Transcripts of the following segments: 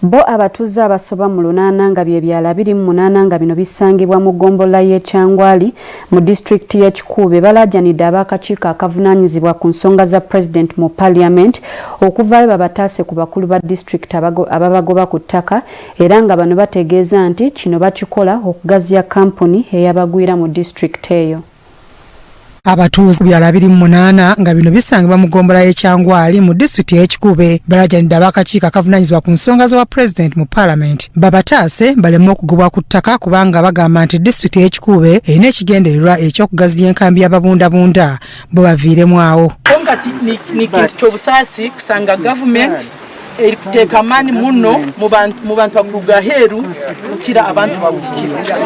Bo abatuuze abasoba mu 8 nga bye byala 28 nga bino bisangibwa mu ggombolola y'e Kyangwali mu disitulikiti y'e Kikuube balaajanidde ab'akakiiko akavunaanyizibwa ku nsonga za President mu Parliament okuvaayo babataase ku bakulu ba disitulikiti ababagoba ku ttaka era nga bano bategeeza nti kino bakikola okugaziya kampuni eyabagwira mu disitulikiti eyo. Abatuuze byala 28 nga bino bisangibwa mu ggombolola y'e Kyangwali mu disitulikiti y'e Kikuube balaajanidde ab'akakiiko akavunaanyizibwa ku nsonga za President mu Parliament babataase baleme okugobwa ku ttaka kubanga bagamba nti disitulikiti y'e Kikuube erina ekigendererwa eky'okugaziya enkambi y'ababundabunda bo baviiremu awo. Ni kintu ky'obusaasi kusanga gavumenti eri kuteeka amaani muno mu bantu bakuruga heeru kukira abantu bawulikiriza.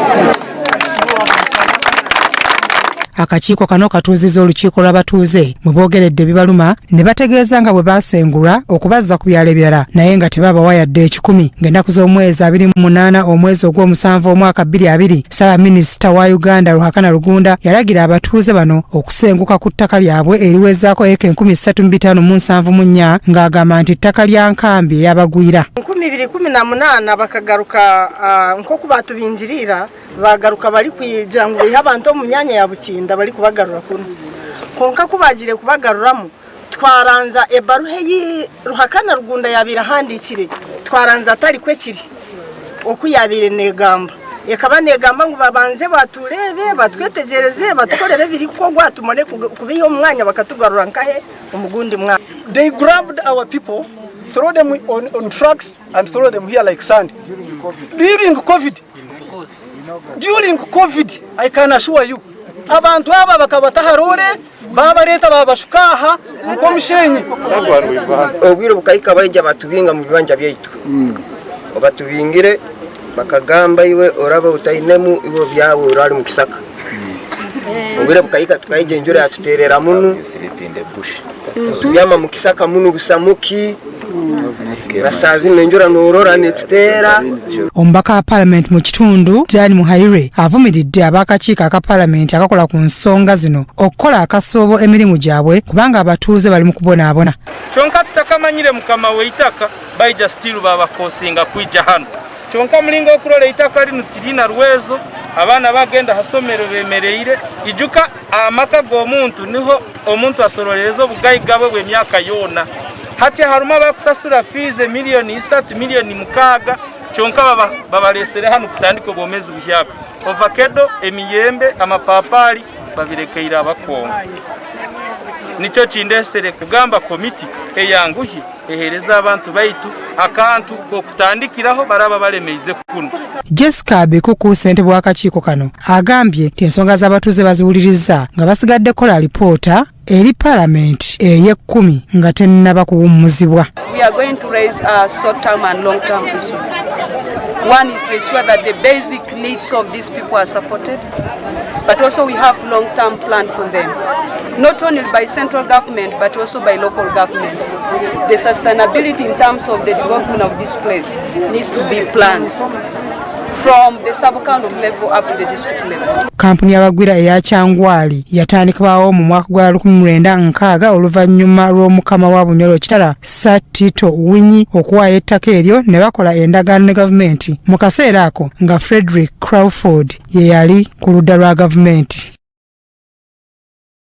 Akakiiko kano katuuzizza olukiiko lw'abatuuze mu boogeredde bibaluma ne bategeeza nga bwe baasengulwa okubazza ku byalo ebirala naye nga tebabawa yadde 10 ng'ennaku z'omwezi 28 omwezi ogw'omusanvu omwaka 2020 Ssaabaminisita wa Uganda Ruhakana Rugunda yalagira abatuuze bano okusenguka ku ttaka lyabwe eriwezaako eka 3574 ng'agamba nti ttaka lya nkambi eyabagwira 2018 bakagaruka nk'oku batubinjirira bagaruka bali kwijja ngo abantu mu myanya ya bukinda bali kubagarura kuno konka kubagire kubagaruramu twaranza ebaruhe yi Ruhakana Rugunda yabira handikire twaranza atari kwekiri okuyabire negamba yakaba negamba ngo babanze baturebe batwetegereze batukorere biri kogwa tumone kubiyo umwanya bakatugarura nkahe umugundi mwa. They grabbed our people, throw them on trucks and throw them here like sand during COVID. I can assure you abantu aba bakabataharore babareta babashukaha mukomushenyi obwiro bukayika bayija batubinga mu bibanja byaitu obatubingire bakagamba iwe oraba utainemu ibo byawe urali mu kisaka obwiro bukayika tukayije njura yatuterera munu tubyama mu kisaka munu busamuki basazi nenjura norora netutera. Omubaka wa Parliament mu kitundu Jani Muhaire avumiridde ab'akakiiko aka Parliament akakola ku nsonga zino okukola akasoobo emirimu gyabwe kubanga abatuuze bali mu kubonaabona. Kyonka tutakamanyire mukama w'eitaka baija still babafosinga kwijja hano kyonka mulinga okulola eitaka lino tirina rwezo abaana bagenda hasomero bemereire ijuka amaka g'omuntu niho omuntu asoroleza obugayiga bwe bw'emyaka yona hati haruma bakusasura fees milioni 3 milioni 6 kyonka babalesere hano kutandika obwomezi buhyaka ovakado emiyembe amapapali babirekeira abakongo nicho kindesere kugamba komiti eyanguhi ehereza abantu baitu akantu kokutandikiraho baraba balemeize kuno. Jessica Bekuku ssente bw'akakiiko kano agambye nti ensonga z'abatuuze baziwuliriza nga basigadde kola alipoota eri Parliament ey'e10 nga tennaba kuwummuzibwa. We are going to raise short-term and long-term issues. One is to ensure that the basic needs of these people are supported, but also we have long-term plan for them, not only by central government but also by local government. The sustainability in terms of the development of this place needs to be planned from the sub-county level up to the district level. Kampuni y'abagwira eya Kyangwali yatandikibwawo mu mwaka gwa 1960 oluvannyuma lw'omukama wa Bunyoro Kitala Satito Winyi okuwaayo ettaka eryo ne bakola endagaano ne gavumenti mu kaseera ako nga Frederick Crawford ye yali ku ludda lwa gavumenti.